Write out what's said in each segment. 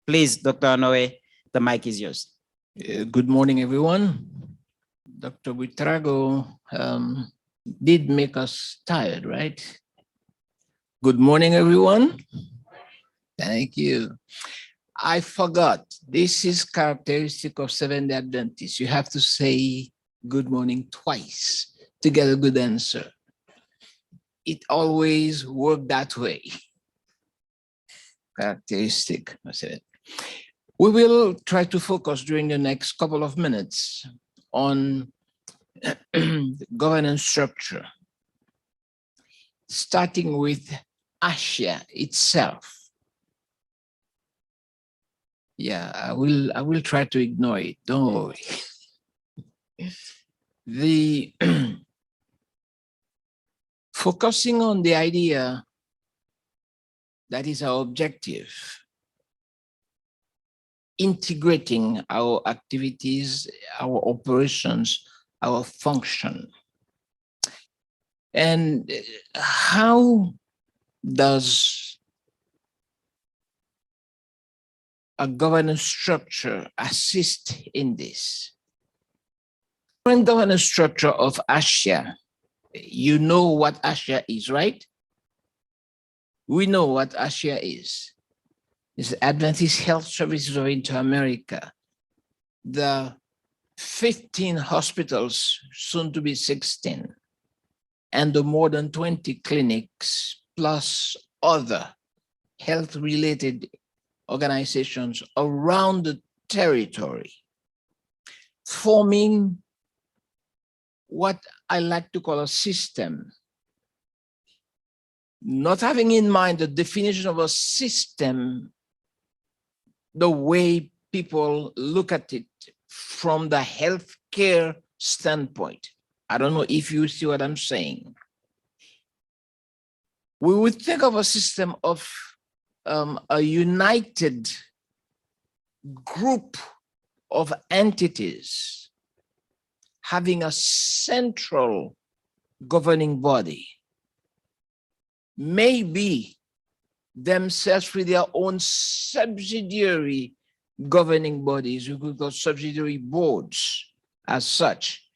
Please, Dr. Honore, the mic is yours. Good morning, everyone. Dr. Buitrago did make us tired, right? Good morning, everyone. Thank you. I forgot. This is characteristic of Seventh-day Adventists. You have to say good morning twice to get a good answer. It always worked that way. Characteristic. We will try to focus during the next couple of minutes on governance structure, starting with ASIA itself. Yeah, I will try to ignore it. Don't worry. The focusing on the idea that is our objective, integrating our activities, our operations, our function. And how does a governance structure assist in this? Current governance structure of ASIA, you know what ASIA is, right? We know what ASIA is. It's Adventist Health Services of Inter-America. The 15 hospitals, soon to be 16, and the more than 20 clinics, plus other health-related organizations around the territory, forming what I like to call a system. Not having in mind the definition of a system, the way people look at it from the healthcare standpoint. I don't know if you see what I'm saying. We would think of a system of a united group of entities having a central governing body, maybe themselves with their own subsidiary governing bodies, we could call subsidiary boards as such.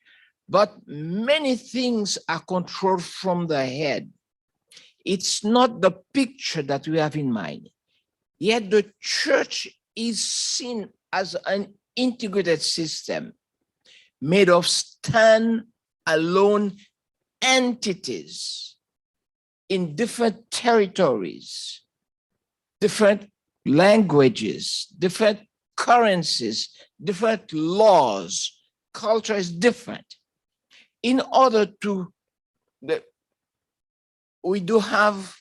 But many things are controlled from the head. It's not the picture that we have in mind. Yet the church is seen as an integrated system made of stand-alone entities in different territories, different languages, different currencies, different laws. Culture is different. In order to, we do have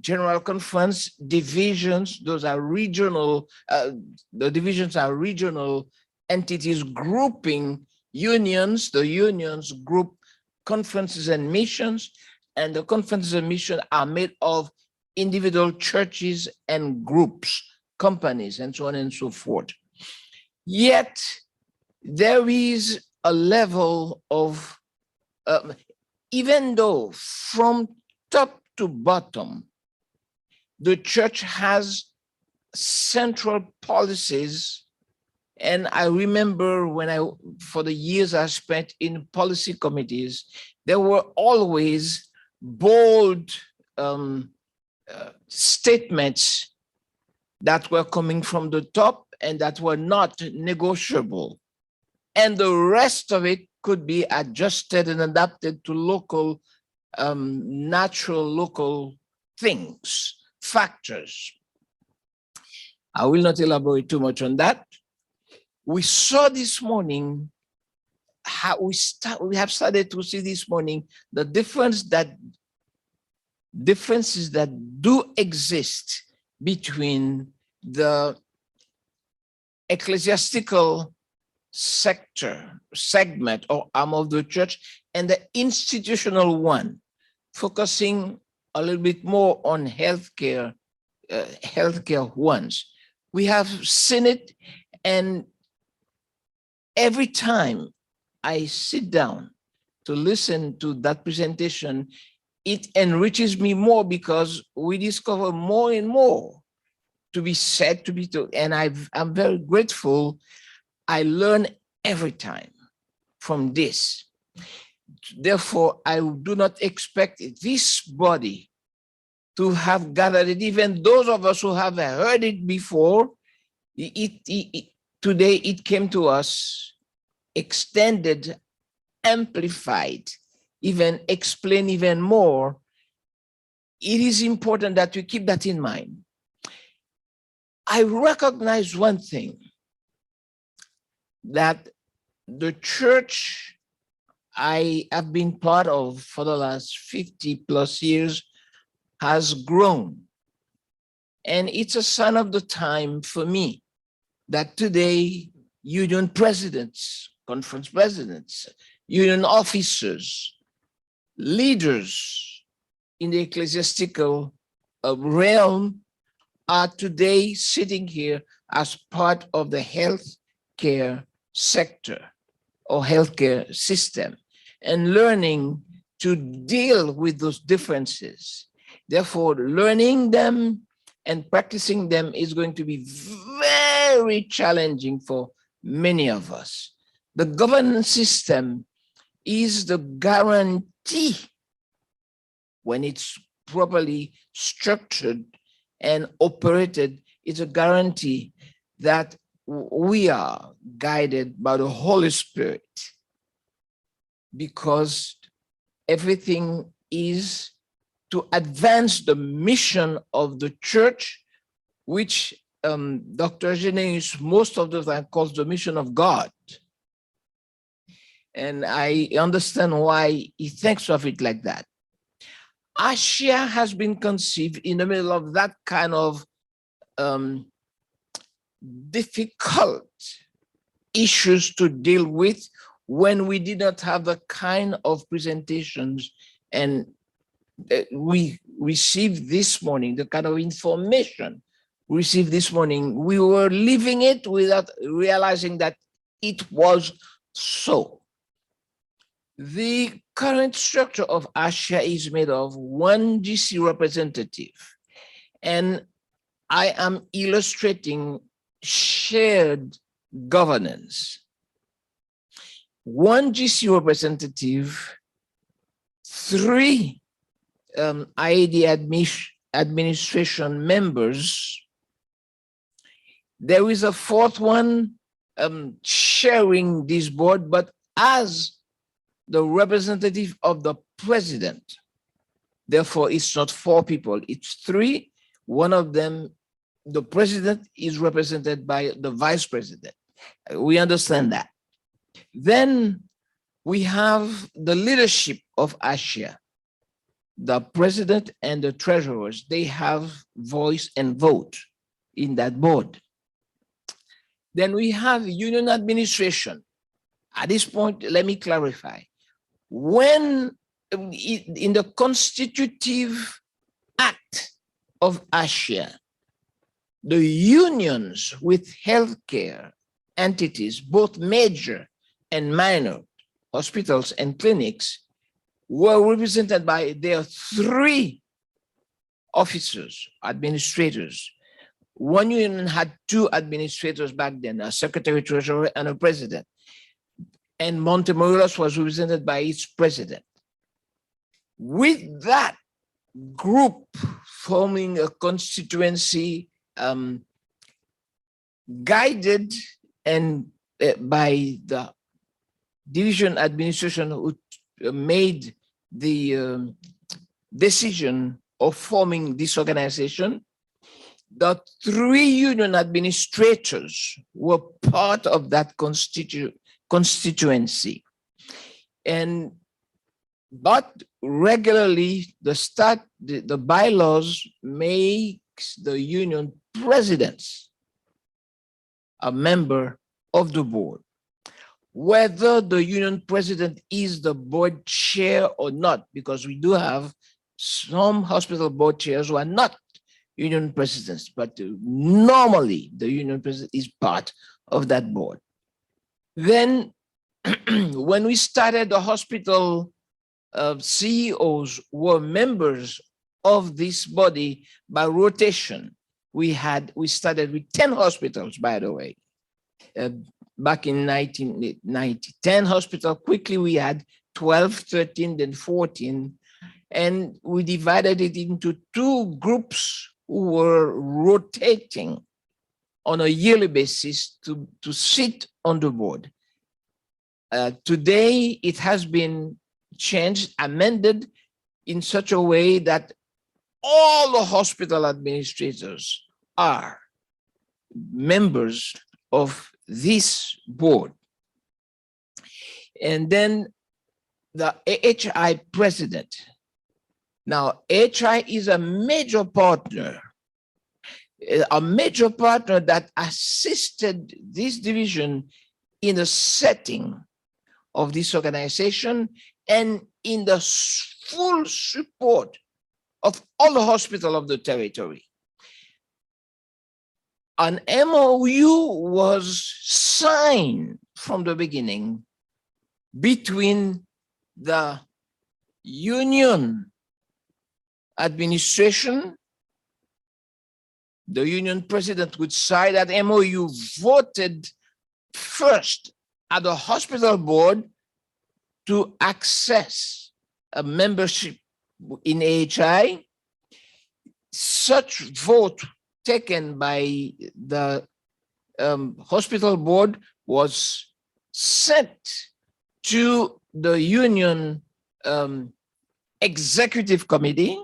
general conference divisions. Those are regional, the divisions are regional entities grouping unions. The unions group conferences and missions, and the conferences and missions are made of individual churches and groups, companies, and so on and so forth. Yet there is a level of, even though from top to bottom, the church has central policies. And I remember when for the years I spent in policy committees, there were always bold statements that were coming from the top and that were not negotiable. And the rest of it could be adjusted and adapted to local, natural local things, factors. I will not elaborate too much on that. We saw this morning how we have started to see this morning the differences that do exist between the ecclesiastical segment or arm of the church and the institutional one, focusing a little bit more on healthcare ones. We have seen it, and every time I sit down to listen to that presentation, it enriches me more because we discover more and more to be said, to be told, and I'm very grateful. I learn every time from this. Therefore, I do not expect this body to have gathered it. Even those of us who have heard it before, today it came to us extended, amplified, even explained even more. It is important that we keep that in mind. I recognize one thing, that the church I have been part of for the last 50 plus years has grown. And it's a sign of the time for me that today union presidents, conference presidents, union officers, leaders in the ecclesiastical realm are today sitting here as part of the healthcare sector or healthcare system and learning to deal with those differences. Therefore, learning them and practicing them is going to be very challenging for many of us. The governance system is the guarantee, when it's properly structured and operated, it's a guarantee that we are guided by the Holy Spirit, because everything is to advance the mission of the church, which Dr. Genesius most of the time calls the mission of God. And I understand why he thinks of it like that. ASIA has been conceived in the middle of that kind of difficult issues to deal with, when we did not have the kind of presentations and we received this morning, the kind of information we received this morning. We were living it without realizing that it was so. The current structure of ASIA is made of one GC representative, and I am illustrating shared governance. One GC representative, 3 IAD administration members. There is a 4th one sharing this board, but as the representative of the president. Therefore, it's not 4 people, it's 3. One of them, the president, is represented by the vice president. We understand that. Then we have the leadership of ASIA, the president and the treasurers. They have voice and vote in that board. Then we have union administration. At this point, let me clarify. When in the constitutive act of ASIA, the unions with healthcare entities, both major and minor hospitals and clinics, were represented by their 3 officers, administrators. One union had 2 administrators back then, a secretary treasurer and a president. And Montemorelos was represented by its president. With that group forming a constituency guided and by the division administration who made the decision of forming this organization, the 3 union administrators were part of that constituency. But regularly the bylaws makes the union presidents a member of the board. Whether the union president is the board chair or not, because we do have some hospital board chairs who are not union presidents, but normally the union president is part of that board. Then when we started, the hospital CEOs were members of this body by rotation. we started with 10 hospitals, by the way. Back in 1990, 10 hospitals. Quickly, we had 12, 13, then 14. And we divided it into two groups who were rotating on a yearly basis to sit on the board. Today, it has been changed, amended in such a way that all the hospital administrators are members of this board. And then the AHI president. Now, AHI is a major partner that assisted this division in the setting of this organization and in the full support of all the hospitals of the territory. An MOU was signed from the beginning between the union administration. The union president would sign that MOU, voted first at the hospital board to access a membership in AHI. Such vote taken by the hospital board was sent to the union executive committee,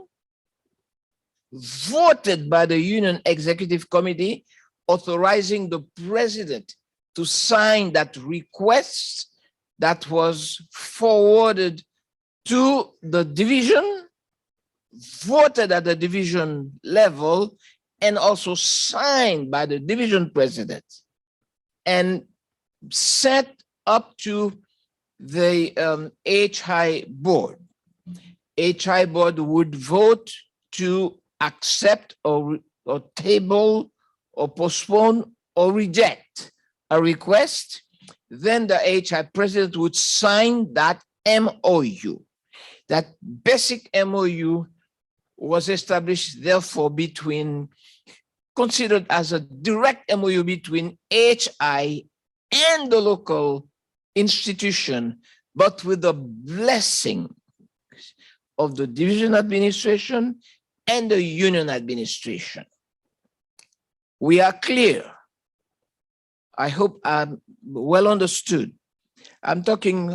voted by the union executive committee, authorizing the president to sign that request that was forwarded to the division, voted at the division level, and also signed by the division president and sent up to the HI board. HI board would vote to accept or table or postpone or reject a request. Then the HI president would sign that MOU. That basic MOU was established, therefore, considered as a direct MOU between HI and the local institution, but with the blessing of the division administration and the union administration. We are clear. I hope I'm well understood. I'm talking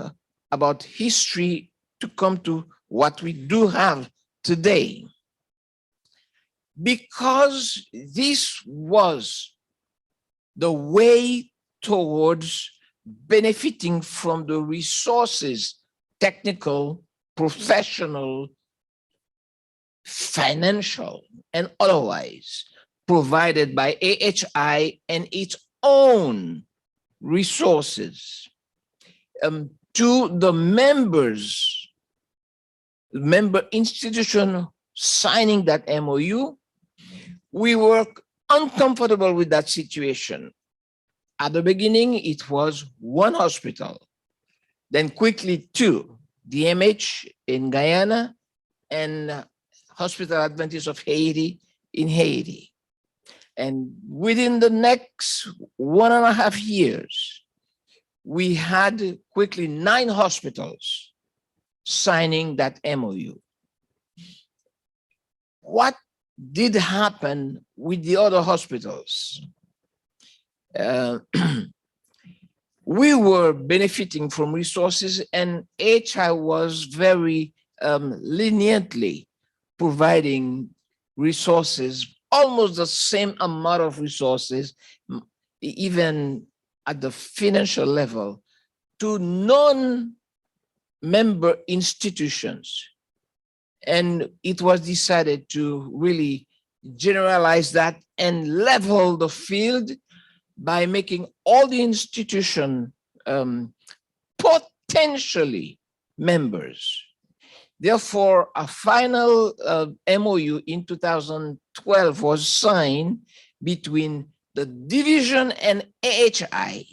about history to come to what we do have today. Because this was the way towards benefiting from the resources, technical, professional, financial, and otherwise, provided by AHI and its own resources to the members, member institution signing that MOU. We were uncomfortable with that situation. At the beginning, it was one hospital, then quickly two, DMH in Guyana and Hospital Adventist of Haiti in Haiti. And within the next 1.5 years, we had quickly 9 hospitals signing that MOU. What did happen with the other hospitals? We were benefiting from resources, and HI was very leniently providing resources, almost the same amount of resources, even at the financial level, to non-member institutions. And it was decided to really generalize that and level the field by making all the institutions potentially members. Therefore, a final MOU in 2012 was signed between the division and AHI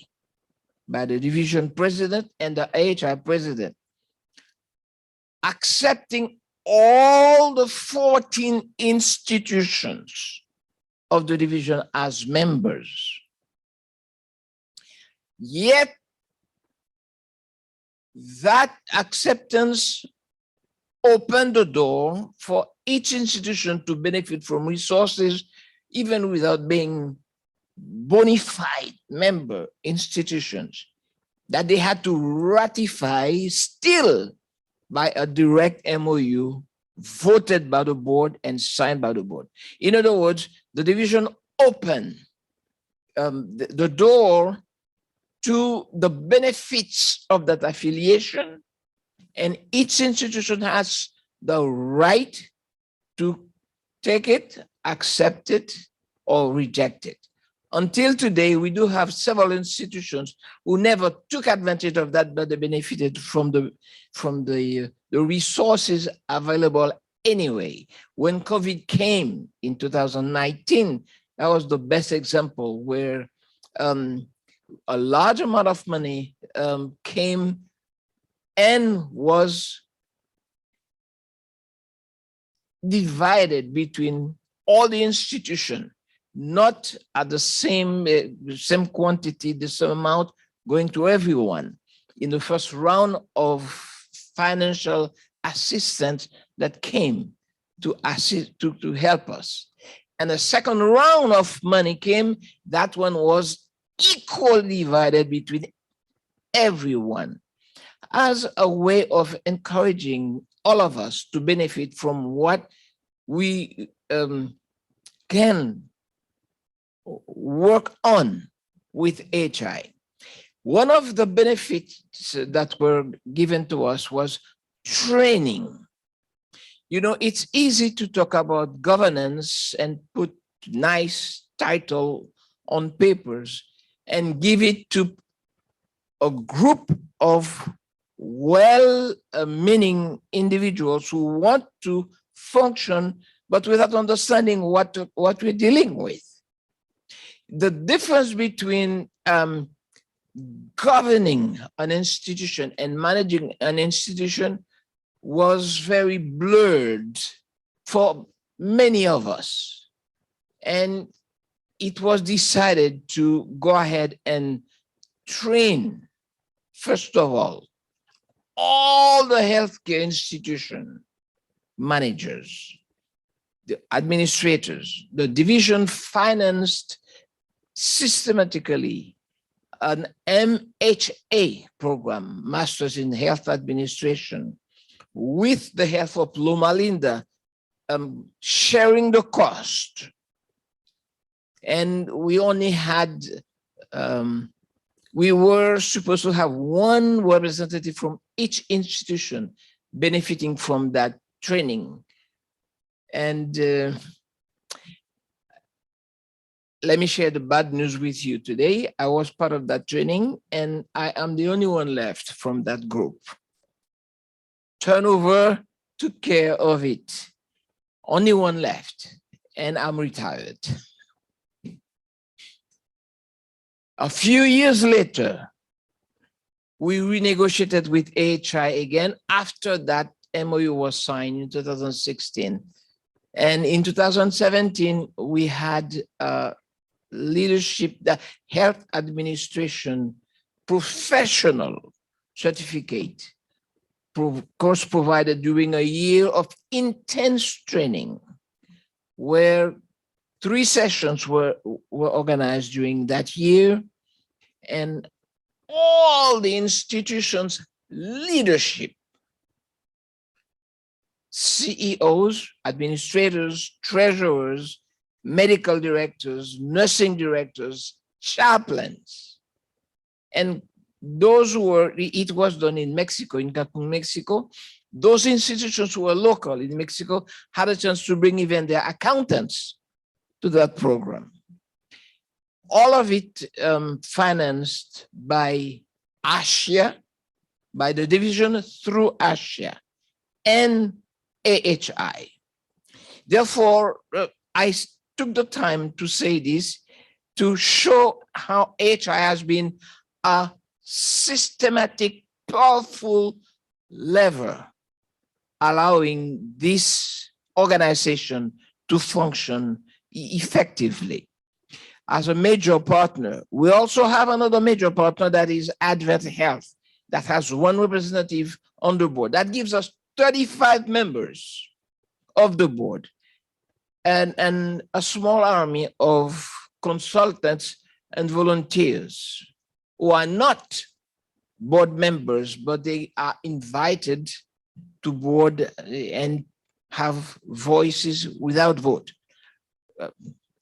by the division president and the AHI president, accepting all the 14 institutions of the division as members. Yet, that acceptance opened the door for each institution to benefit from resources, even without being bona fide member institutions, that they had to ratify still by a direct MOU voted by the board and signed by the board. In other words, the division opened the door to the benefits of that affiliation, and each institution has the right to take it, accept it, or reject it. Until today, we do have several institutions who never took advantage of that, but they benefited from the resources available anyway. When COVID came in 2019, that was the best example where a large amount of money came and was divided between all the institutions, not at the same quantity, the same amount going to everyone. In the first round of financial assistance that came to assist, to help us. And the second round of money came, that one was equally divided between everyone as a way of encouraging all of us to benefit from what we can work on with HI. One of the benefits that were given to us was training. You know, it's easy to talk about governance and put nice title on papers and give it to a group of well-meaning individuals who want to function, but without understanding what we're dealing with. The difference between governing an institution and managing an institution was very blurred for many of us. And it was decided to go ahead and train, first of all the healthcare institution managers, the administrators. The division financed systematically an MHA program, Masters in Health Administration, with the help of Loma Linda, sharing the cost. And we only had, we were supposed to have one representative from each institution benefiting from that training. And let me share the bad news with you today. I was part of that training and I am the only one left from that group. Turnover took care of it. Only one left and I'm retired. A few years later, we renegotiated with AHI again after that MOU was signed in 2016. And in 2017, we had leadership, the health administration professional certificate, course provided during a year of intense training, where 3 sessions were organized during that year, and all the institutions' leadership, CEOs, administrators, treasurers, medical directors, nursing directors, chaplains, and those who were, it was done in Mexico, in Cancun, Mexico. Those institutions who were local in Mexico had a chance to bring even their accountants to that program. All of it financed by ASHA, by the division through ASHA and AHI. Therefore, I took the time to say this to show how AHI has been a systematic, powerful lever allowing this organization to function effectively as a major partner. We also have another major partner, that is Advent Health, that has one representative on the board. That gives us 35 members of the board and a small army of consultants and volunteers who are not board members, but they are invited to board and have voices without vote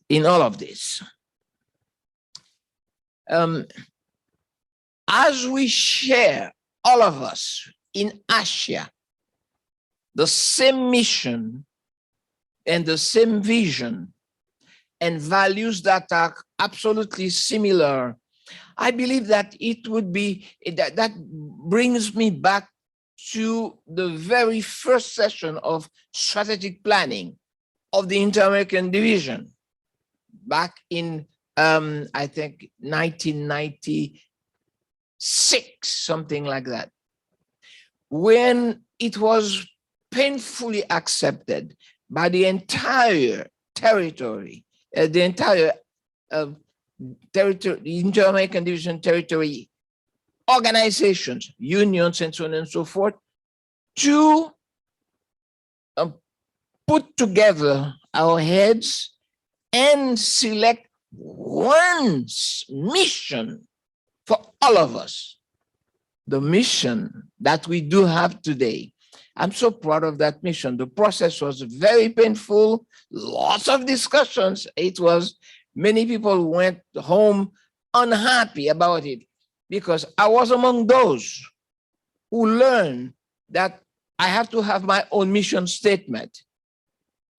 in all of this. As we share, all of us in Asia, the same mission and the same vision and values that are absolutely similar, I believe that it would be, that brings me back to the very first session of strategic planning of the Inter-American Division back in, I think, 1996, something like that, when it was painfully accepted by the entire territory, the entire territory, the Inter-American Division territory organizations, unions, and so on and so forth, to put together our heads and select one mission for all of us. The mission that we do have today. I'm so proud of that mission. The process was very painful, lots of discussions. It was, many people went home unhappy about it, because I was among those who learned that I have to have my own mission statement.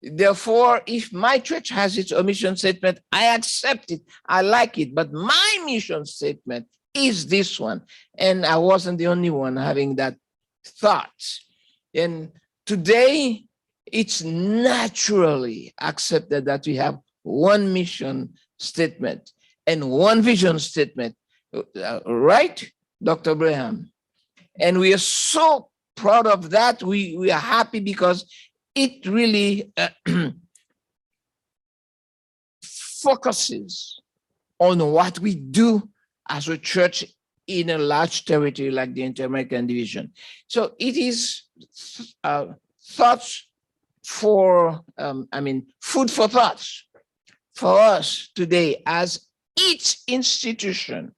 Therefore, if my church has its own mission statement, I accept it, I like it, but my mission statement is this one. And I wasn't the only one having that thought. And today, it's naturally accepted that we have one mission statement and one vision statement. Right, Dr. Braham? And we are so proud of that. We are happy because it really focuses on what we do as a church in a large territory like the Inter-American Division. So it is thoughts for, food for thoughts for us today, as each institution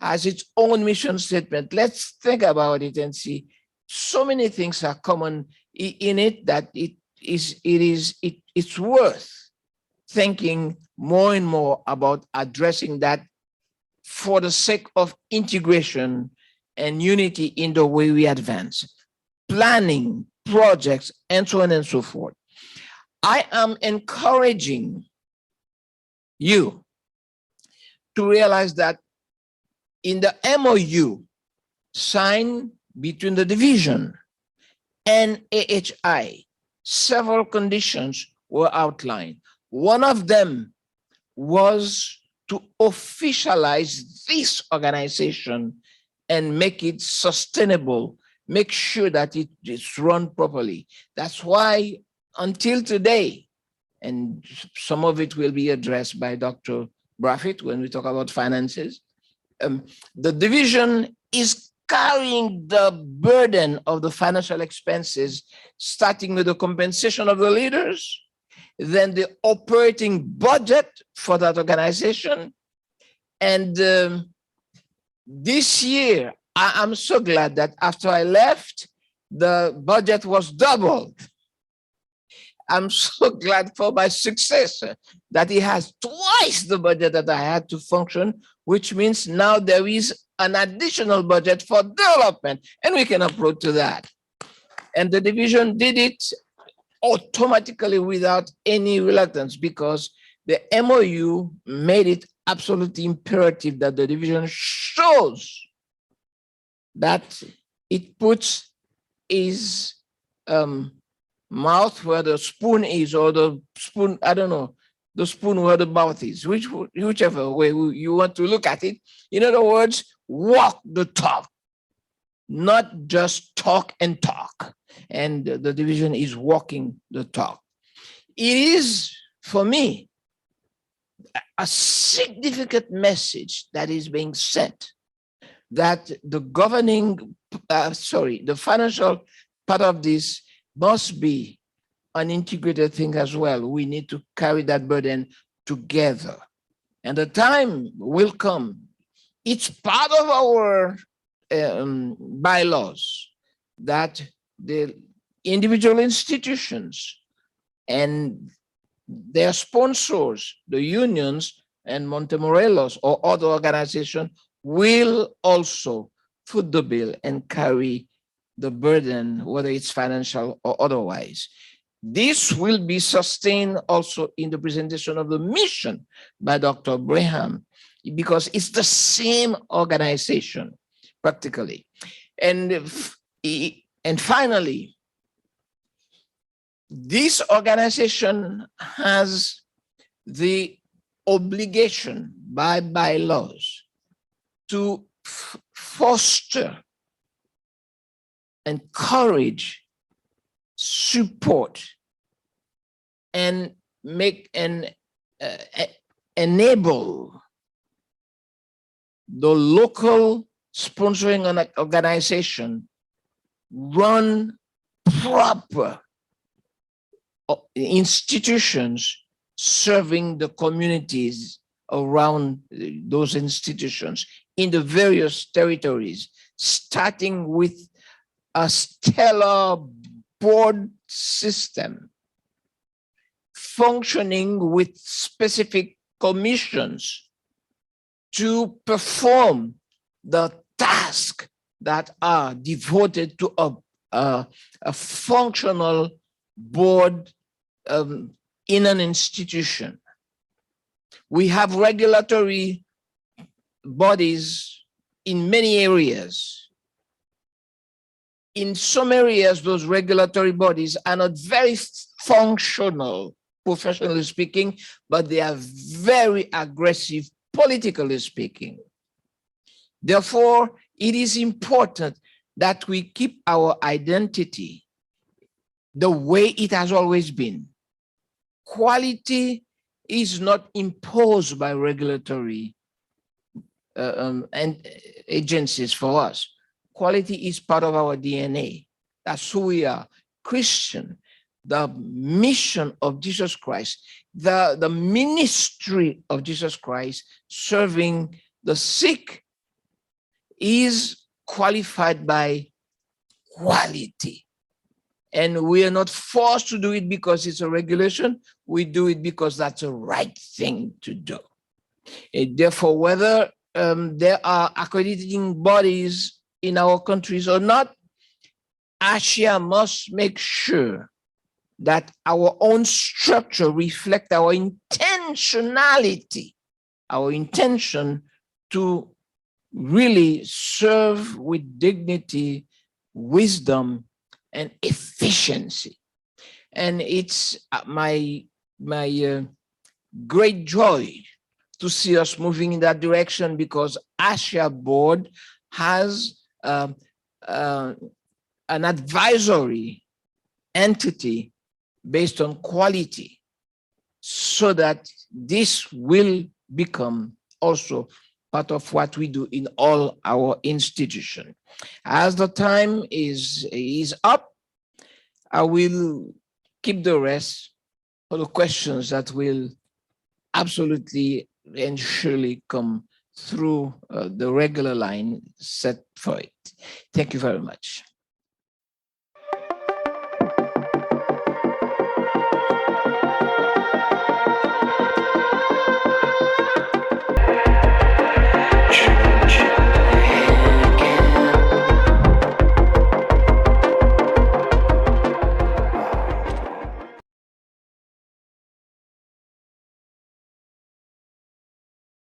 has its own mission statement. Let's think about it and see. So many things are common in it that it's worth thinking more and more about addressing that for the sake of integration and unity in the way we advance, planning projects, and so on and so forth. I am encouraging you to realize that in the MOU signed between the division and AHI, several conditions were outlined. One of them was to officialize this organization and make it sustainable, make sure that it's run properly. That's why until today, and some of it will be addressed by Dr. Braffett when we talk about finances, the division is carrying the burden of the financial expenses, starting with the compensation of the leaders, then the operating budget for that organization. And this year, I'm so glad that after I left, the budget was doubled. I'm so glad for my successor that he has twice the budget that I had to function, which means now there is an additional budget for development, and we can approach to that. And the division did it automatically without any reluctance, because the MOU made it absolutely imperative that the division shows that it puts his mouth where the spoon is, or the spoon, I don't know, the spoon where the mouth is, whichever way you want to look at it. In other words, walk the talk, not just talk and talk. And the division is walking the talk. It is for me, a significant message that is being sent, that the the financial part of this must be an integrated thing as well. We need to carry that burden together. And the time will come. It's part of our bylaws that the individual institutions and their sponsors, the unions and Montemorelos or other organizations, will also foot the bill and carry the burden, whether it's financial or otherwise. This will be sustained also in the presentation of the mission by Dr. Braham, because it's the same organization practically. And finally, this organization has the obligation by bylaws to foster, encourage, support, and make and enable the local sponsoring organization run proper institutions serving the communities around those institutions in the various territories, starting with a stellar board system, functioning with specific commissions to perform the tasks that are devoted to a functional board in an institution. We have regulatory bodies in many areas. In some areas, those regulatory bodies are not very functional, professionally speaking, but they are very aggressive, politically speaking. Therefore, it is important that we keep our identity the way it has always been. Quality is not imposed by regulatory and agencies for us. Quality is part of our DNA. That's who we are. Christian, the mission of Jesus Christ, the ministry of Jesus Christ serving the sick is qualified by quality. And we are not forced to do it because it's a regulation. We do it because that's the right thing to do. And therefore, whether there are accrediting bodies in our countries or not, ASIA must make sure that our own structure reflects our intentionality, our intention to really serve with dignity, wisdom, and efficiency. And it's my great joy to see us moving in that direction, because ASIA board has an advisory entity based on quality, so that this will become also part of what we do in all our institutions. As the time is up, I will keep the rest for the questions that will absolutely and surely come through the regular line set for it. Thank you very much.